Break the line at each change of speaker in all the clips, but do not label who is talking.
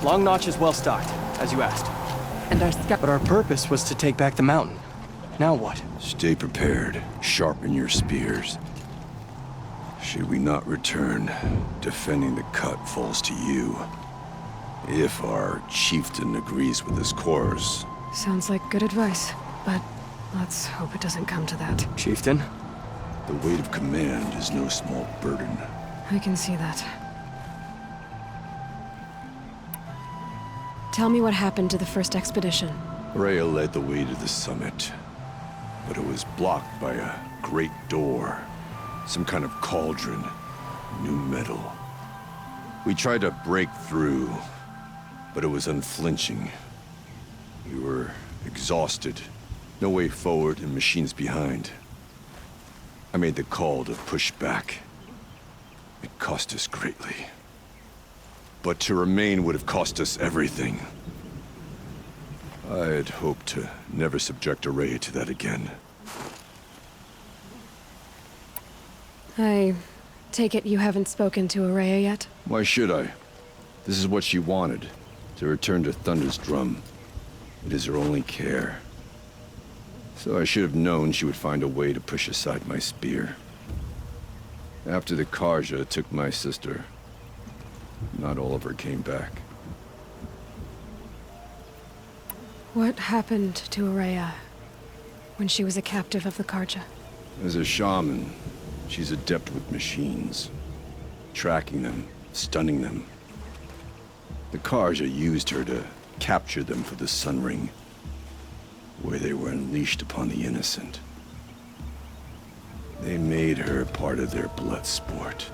Long Notch is well stocked, as you asked.
And
But our purpose was to take back the mountain. Now what?
Stay prepared. Sharpen your spears. Should we not return, defending the cut falls to you. If our chieftain agrees with his course.
Sounds like good advice, but let's hope it doesn't come to that.
Chieftain?
The weight of command is no small burden.
I can see that. Tell me what happened to the first expedition.
Rhea led the way to the summit, but it was blocked by a great door. Some kind of cauldron. New metal. We tried to break through, but it was unflinching. We were exhausted. No way forward and machines behind. I made the call to push back. It cost us greatly. But to remain would have cost us everything. I had hoped to never subject Araya to that again.
I take it you haven't spoken to Araya yet?
Why should I? This is what she wanted, to return to Thunder's drum. It is her only care. So I should have known she would find a way to push aside my spear. After the Karja took my sister, not all of her came back.
What happened to Araya when she was a captive of the Karja?
As a shaman, she's adept with machines. Tracking them, stunning them. The Karja used her to capture them for the Sun Ring, where they were unleashed upon the innocent. They made her part of their blood sport.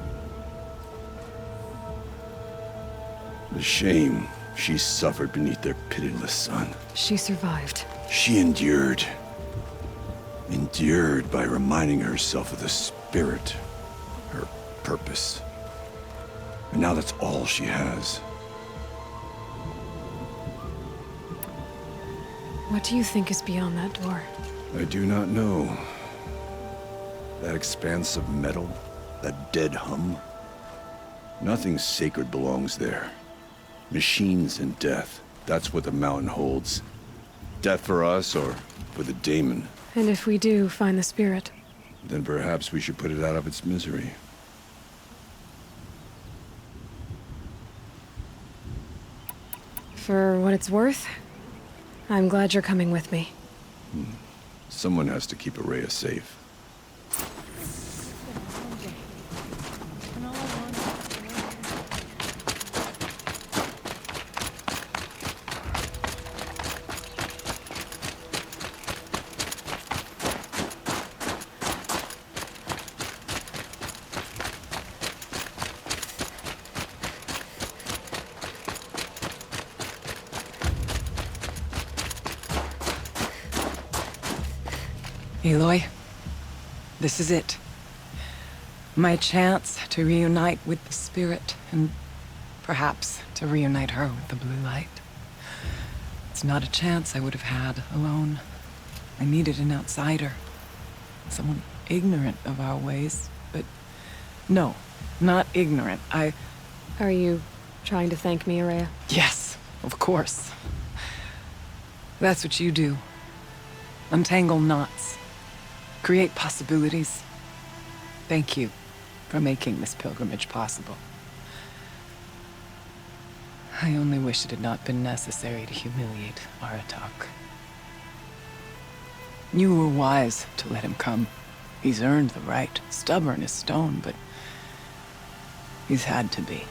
The shame she suffered beneath their pitiless sun.
She survived.
She endured. Endured by reminding herself of the spirit, her purpose. And now that's all she has.
What do you think is beyond that door?
I do not know. That expanse of metal, that dead hum. Nothing sacred belongs there. Machines and death, that's what the mountain holds. Death for us or for the daemon.
And if we do find the spirit?
Then perhaps we should put it out of its misery.
For what it's worth, I'm glad you're coming with me.
Someone has to keep Araya safe.
Aloy, this is it. My chance to reunite with the spirit, and perhaps to reunite her with the blue light. It's not a chance I would have had alone. I needed an outsider. Someone ignorant of our ways, but no, not ignorant.
Are you trying to thank me, Araya?
Yes, of course. That's what you do. Untangle knots. Create possibilities. Thank you for making this pilgrimage possible. I only wish it had not been necessary to humiliate Aratak. You were wise to let him come. He's earned the right. Stubborn as stone, but he's had to be.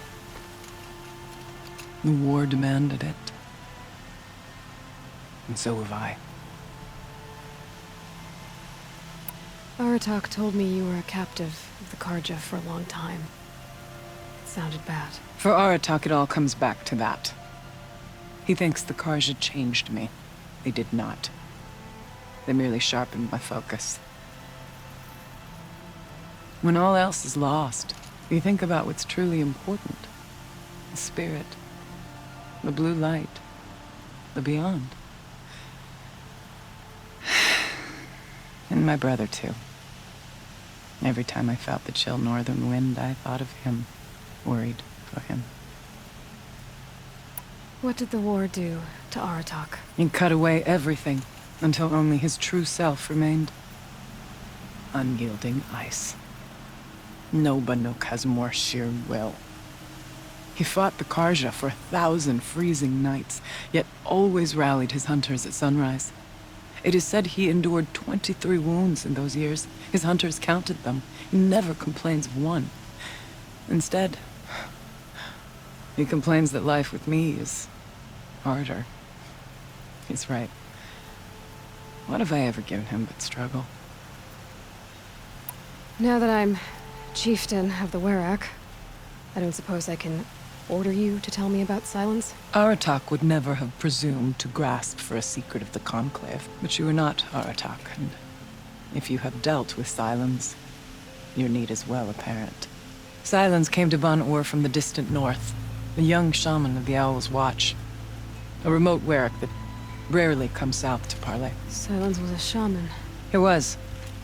The war demanded it. And so have I.
Aratak told me you were a captive of the Karja for a long time. It sounded bad.
For Aratak, it all comes back to that. He thinks the Karja changed me. They did not. They merely sharpened my focus. When all else is lost, you think about what's truly important. The spirit. The blue light. The beyond. And my brother, too. Every time I felt the chill northern wind, I thought of him. Worried for him.
What did the war do to Aratak?
He cut away everything until only his true self remained. Unyielding ice. No Banuk has more sheer will. He fought the Karja for 1,000 freezing nights, yet always rallied his hunters at sunrise. It is said he endured 23 wounds in those years. His hunters counted them. He never complains of one. Instead, he complains that life with me is harder. He's right. What have I ever given him but struggle?
Now that I'm chieftain of the Werak, I don't suppose I can order you to tell me about Silence?
Aratak would never have presumed to grasp for a secret of the Conclave, but you are not Aratak, and if you have dealt with Silence, your need is well apparent. Silence came to Ban-Ur from the distant north, a young shaman of the Owl's Watch, a remote Werak that rarely comes south to parley.
Silence was a shaman.
He was,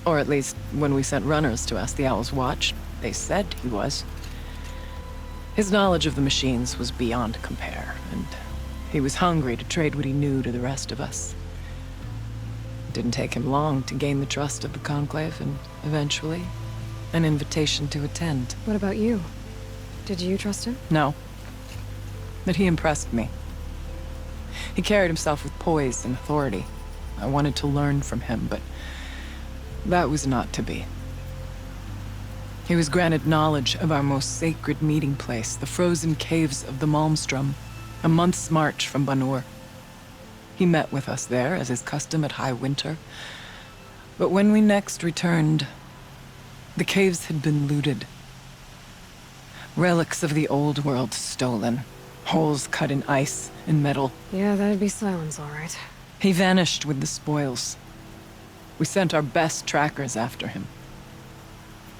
or at least when we sent runners to ask the Owl's Watch, they said he was. His knowledge of the machines was beyond compare, and he was hungry to trade what he knew to the rest of us. It didn't take him long to gain the trust of the Conclave, and eventually, an invitation to attend.
What about you? Did you trust him?
No. But he impressed me. He carried himself with poise and authority. I wanted to learn from him, but that was not to be. He was granted knowledge of our most sacred meeting place, the frozen caves of the Malmstrom, a month's march from Ban-Ur. He met with us there, as is custom at high winter. But when we next returned, the caves had been looted. Relics of the old world stolen. Holes cut in ice and metal.
Yeah, that'd be Silence, all right.
He vanished with the spoils. We sent our best trackers after him.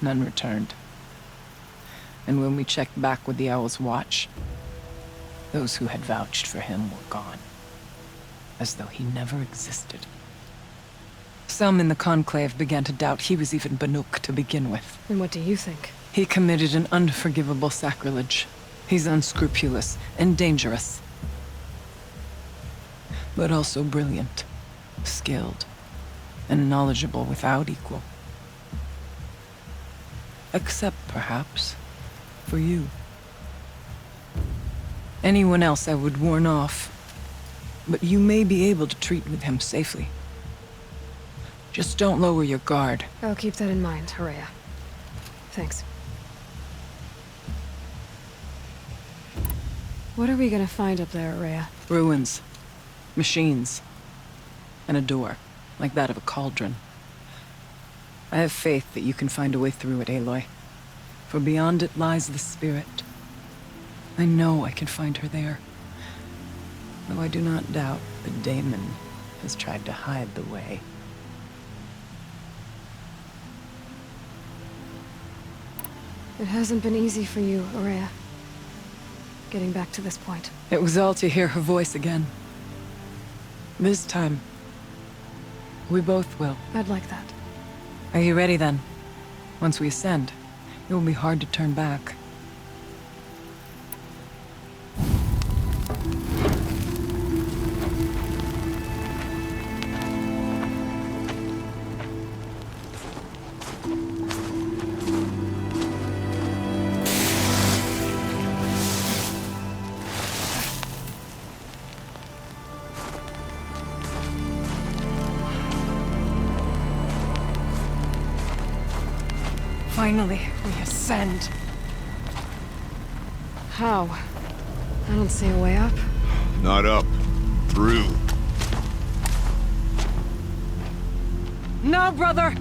None returned. And when we checked back with the Owl's Watch, those who had vouched for him were gone. As though he never existed. Some in the Conclave began to doubt he was even Banuk to begin with.
And what do you think?
He committed an unforgivable sacrilege. He's unscrupulous and dangerous. But also brilliant, skilled, and knowledgeable without equal. Except, perhaps, for you. Anyone else I would warn off, but you may be able to treat with him safely. Just don't lower your guard.
I'll keep that in mind, Horea. Thanks. What are we gonna find up there, Horea?
Ruins, machines, and a door, like that of a cauldron. I have faith that you can find a way through it, Aloy. For beyond it lies the spirit. I know I can find her there. Though I do not doubt that Daemon has tried to hide the way.
It hasn't been easy for you, Horea. Getting back to this point.
It was all to hear her voice again. This time, we both will.
I'd like that.
Are you ready then? Once we ascend, it will be hard to turn back. Finally, we ascend.
How? I don't see a way up.
Not up. Through.
No, brother!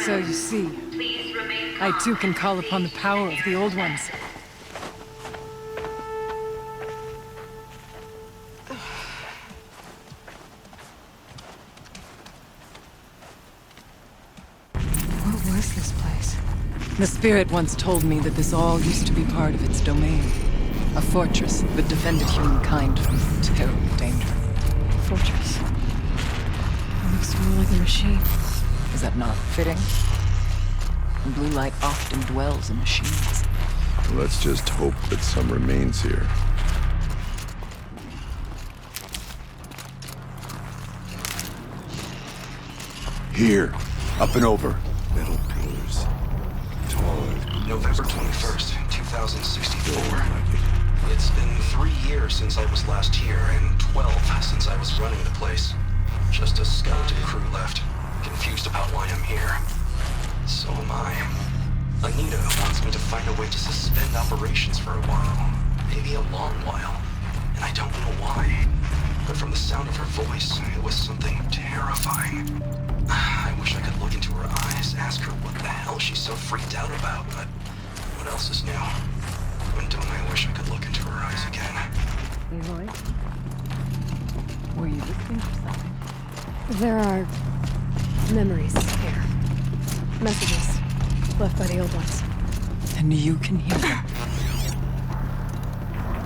So you see, I too can call upon the power of the Old Ones.
What was this place?
The Spirit once told me that this all used to be part of its domain. A fortress that defended humankind from terrible danger.
Fortress. It looks more like a machine.
Is that not fitting? The blue light often dwells in machines.
Let's just hope that some remains here. Here, up and over. Metal pillars. Tall.
November 21st, 2064. It's been 3 years since I was last here, and 12 since I was running the place. Just a skeleton crew left, confused about why I'm here. So am I. Anita wants me to find a way to suspend operations for a while. Maybe a long while. And I don't know why. But from the sound of her voice, it was something terrifying. I wish I could look into her eyes, ask her what the hell she's so freaked out about, but what else is new? When don't I wish I could look into her eyes again?
Aloy? Were you listening for something?
There are memories here. Messages left by the Old Ones.
And you can hear them.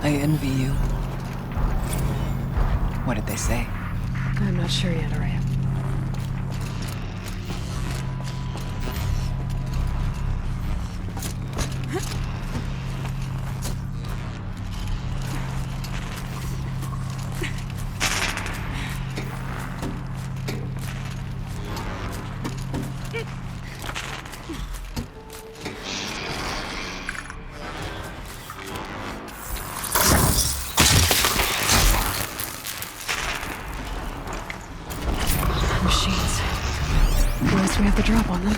I envy you. What did they say?
I'm not sure yet, Araya. Machines. At least we have the drop on them.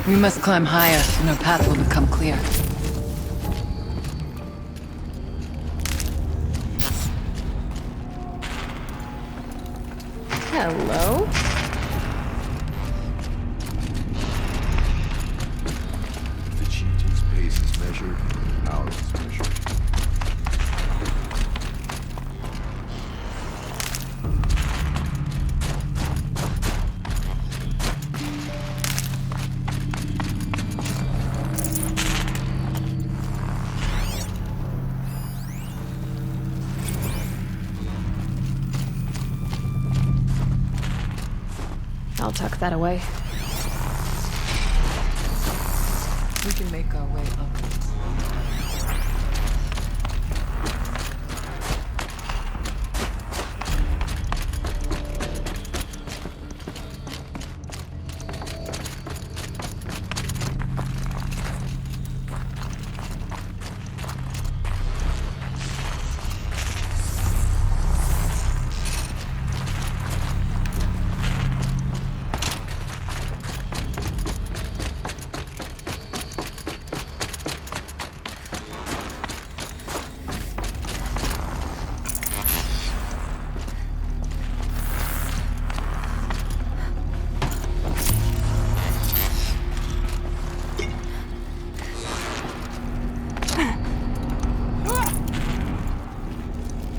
We must climb higher, and our path will become clear.
Hello?
The chieftain's pace is measured, ours is measured.
I'll tuck that away.
We can make our way upwards.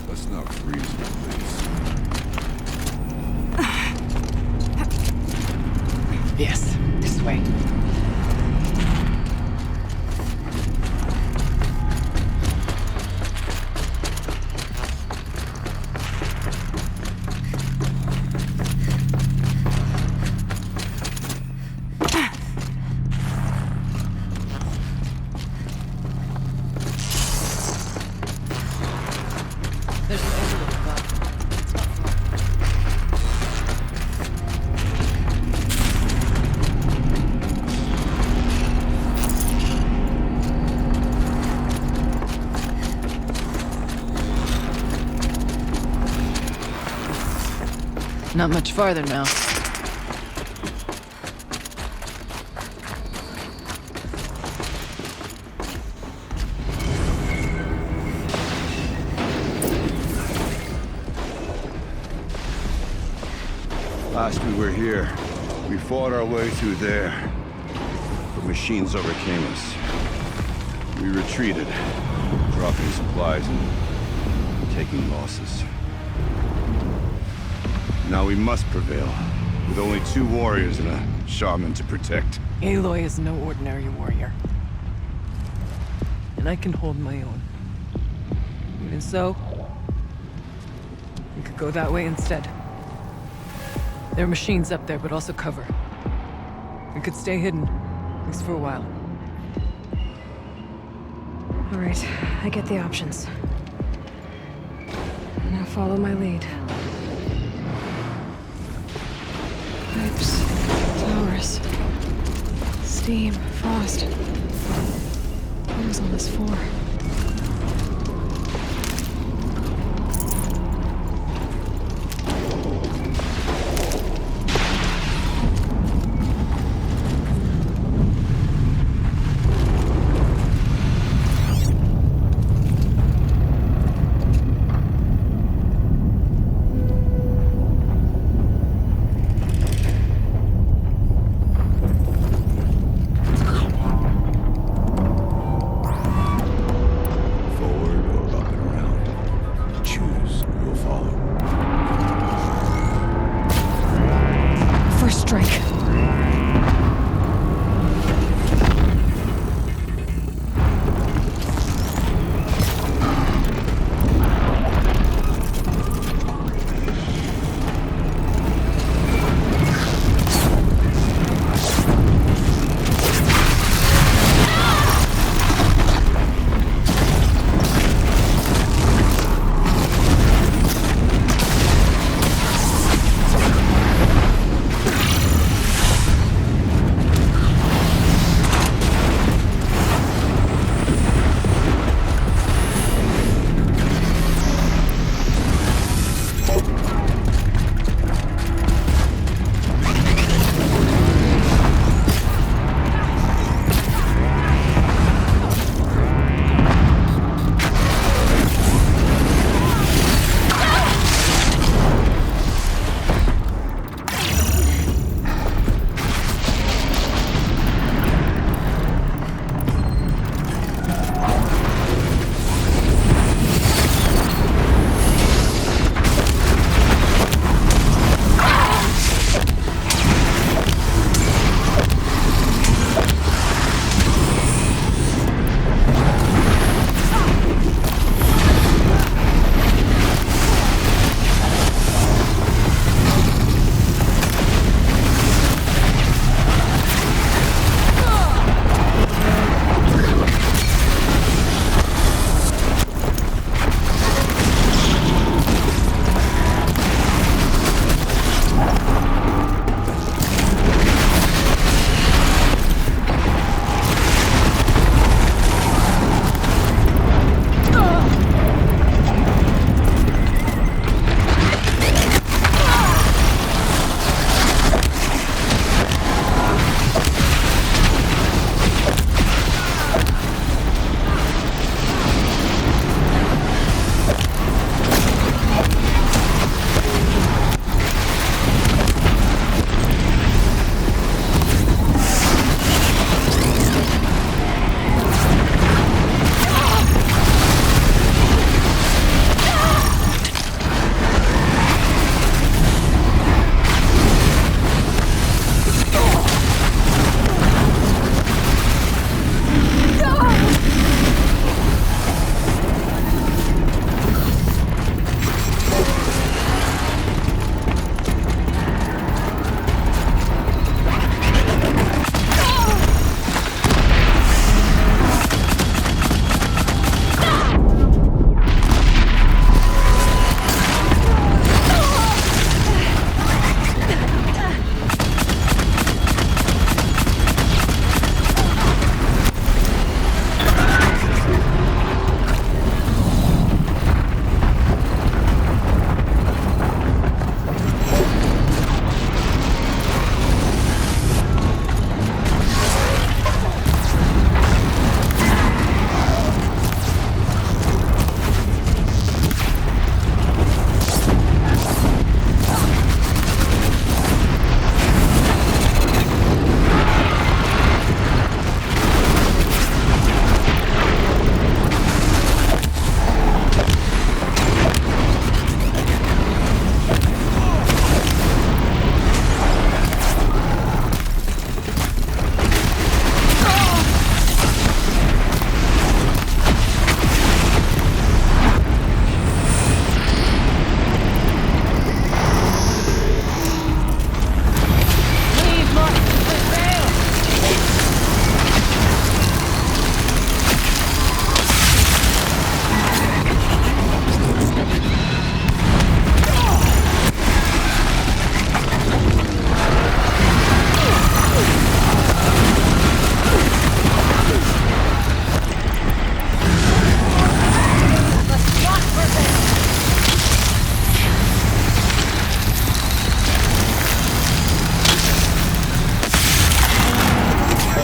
Let's not freeze the place.
Yes, this way. There's an exit above. It's not far. Not much farther now.
Last we were here, we fought our way through there. The machines overcame us. We retreated, dropping supplies and taking losses. Now we must prevail, with only 2 warriors and a shaman to protect.
Aloy is no ordinary warrior. And I can hold my own. Even so, we could go that way instead. There are machines up there, but also cover. We could stay hidden, at least for a while.
All right, I get the options. Now follow my lead. Pipes, towers, steam, frost. What is all this for?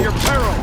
at your peril!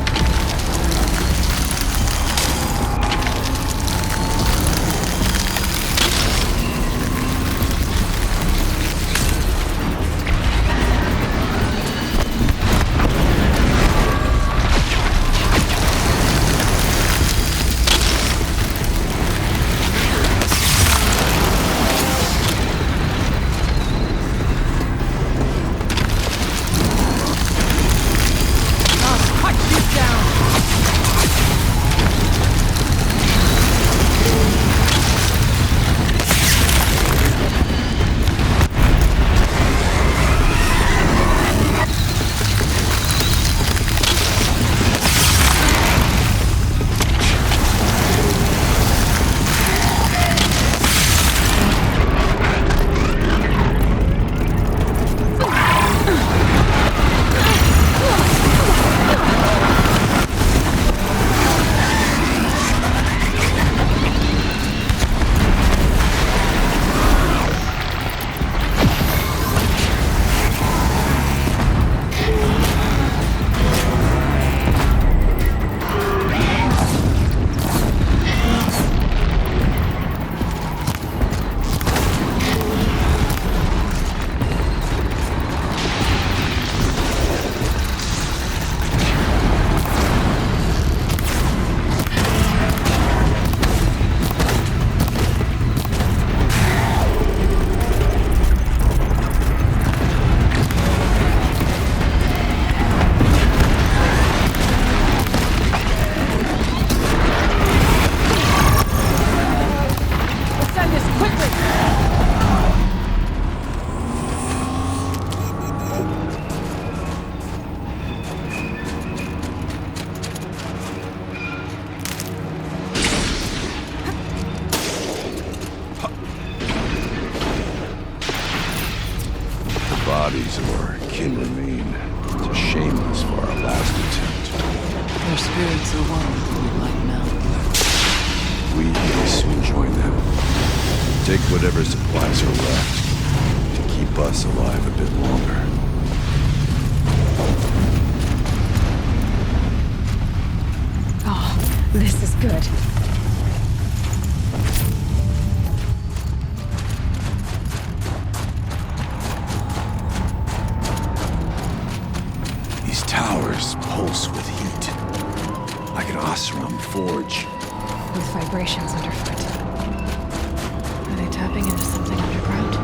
Bodies of our kin remain. It's a shame this for our last attempt.
Their spirits are one with the blue light now.
We may soon join them. Take whatever supplies are left to keep us alive a bit longer.
Oh, this is good.
These towers pulse with heat, like an Osram forge.
With vibrations underfoot. Are they tapping into something underground?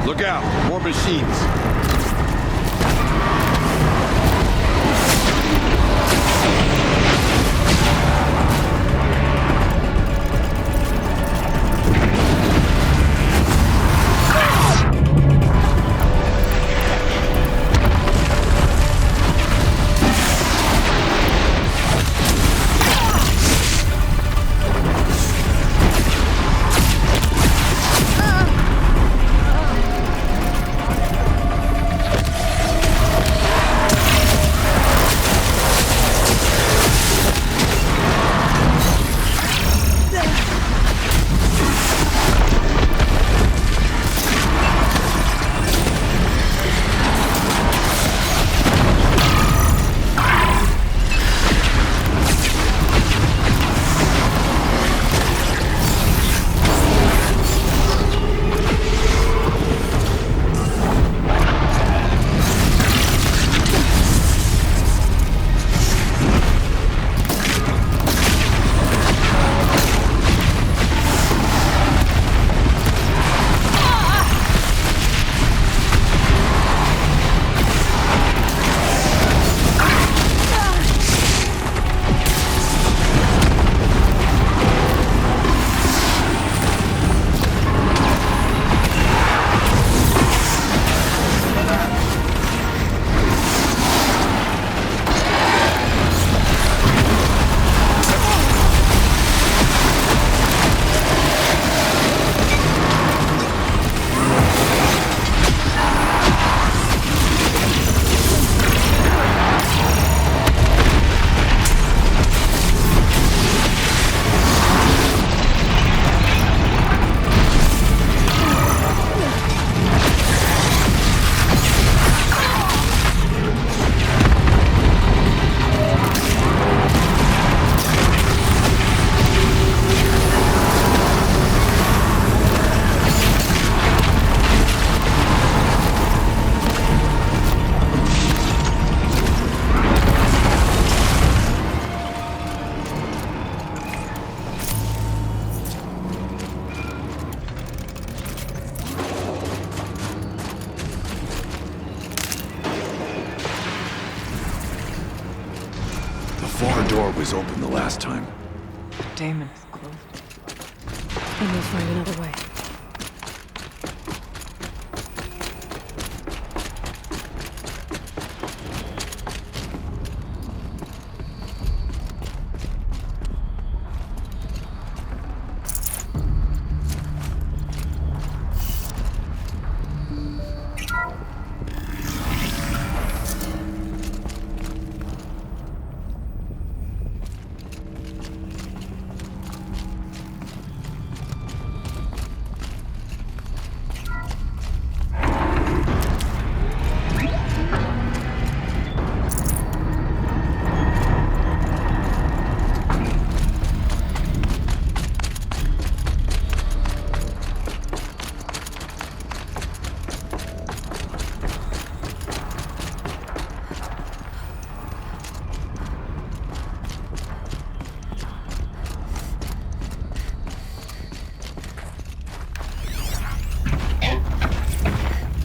Look out! More machines! far door was open the last time.
Damon is closed.
Then we'll find another way.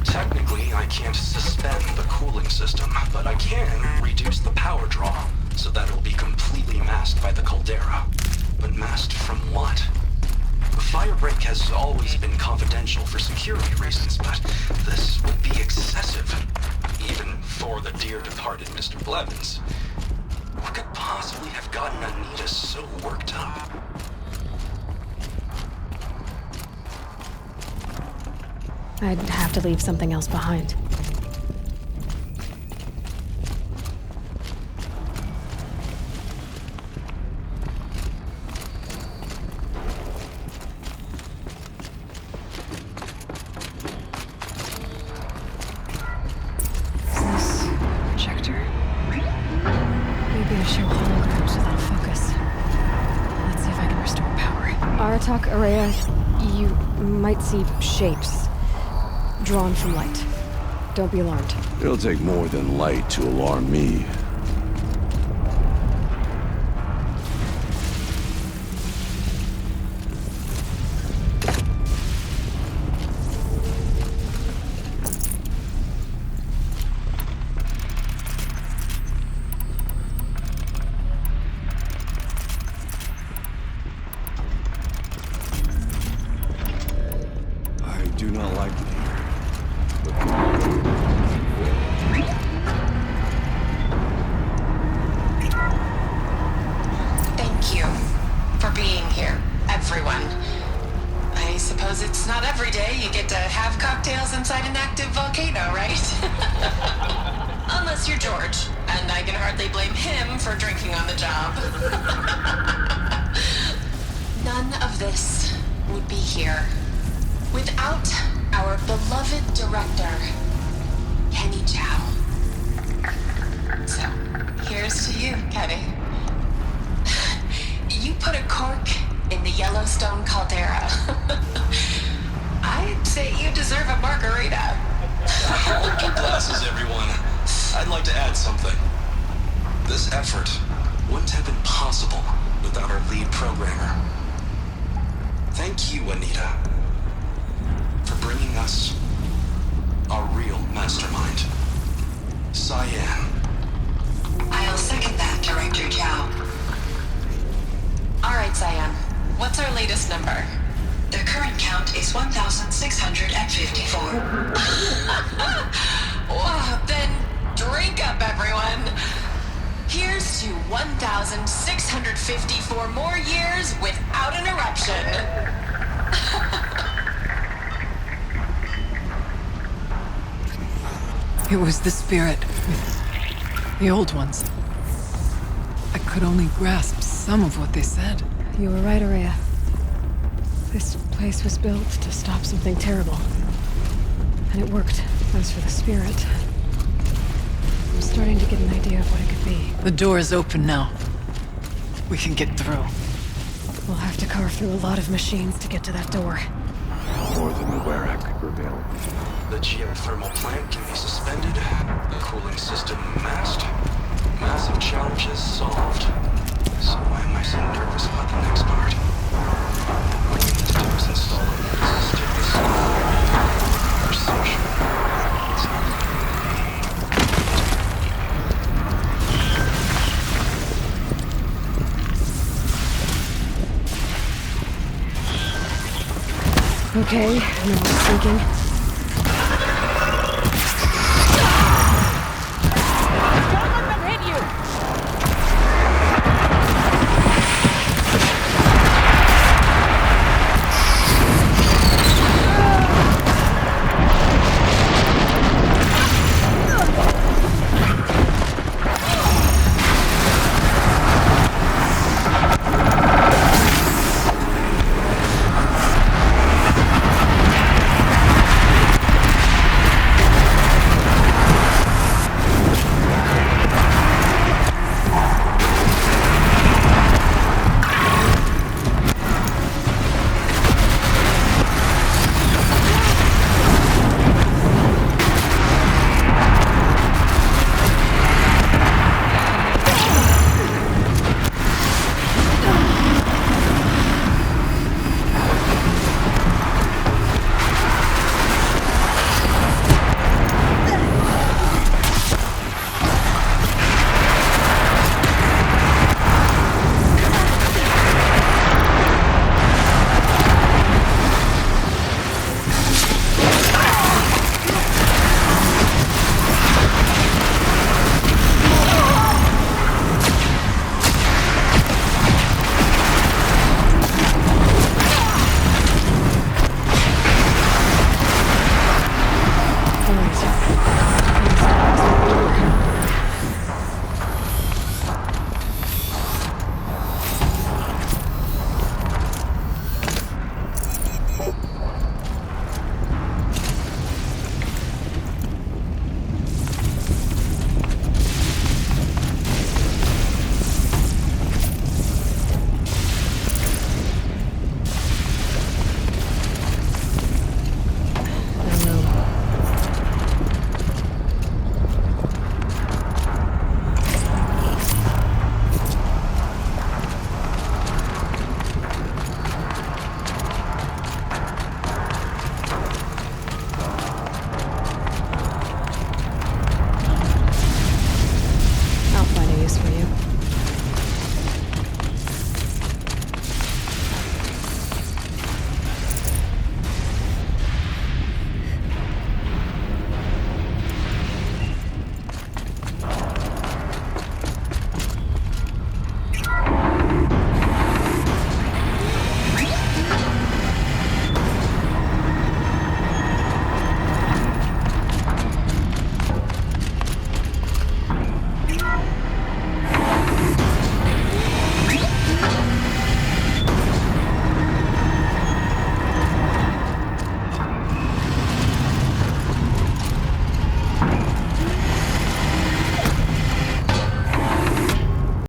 Technically, I can't suspend the cooling system, but I can reduce the power draw so that it'll be completely masked by the caldera. But masked from what? Firebreak has always been confidential for security reasons, but this would be excessive, even for the dear departed Mr. Blevins. What could possibly have gotten Anita so worked up?
I'd have to leave something else behind. Is this projector? Maybe to show holograms without focus. Let's see if I can restore power. Aratak, Araya, you might see shapes drawn from light. Don't be alarmed.
It'll take more than light to alarm me. I do not like it here.
Thank you for being here, everyone. I suppose it's not every day you get to have cocktails inside an active volcano, right? Unless you're George, and I can hardly blame him for drinking on the job. None of this would be here without our beloved director, Kenny Chow. So, here's to you, Kenny. You put a cork in the Yellowstone caldera. I'd say you deserve a margarita.
Hold your glasses, everyone. I'd like to add something. This effort wouldn't have been possible without our lead programmer. Thank you, Anita, for bringing us our real mastermind, Cyan.
I'll second that, Director Chow. All right, Cyan. What's our latest number? The current count is 1,654. Wow, then drink up, everyone. Here's to 1,654 more years without an eruption.
It was the spirit. The old ones. I could only grasp some of what they said.
You were right, Araya. This place was built to stop something terrible. And it worked. As for the spirit, I'm starting to get an idea of what it could be.
The door is open now. We can get through.
We'll have to carve through a lot of machines to get to that door.
More than the Werak prevail.
The geothermal plant can be suspended, the cooling system masked, massive challenges solved. So why am I so nervous about the next part? What we need to do is install a stability conversation. It's not gonna be.
Okay, no more sinking.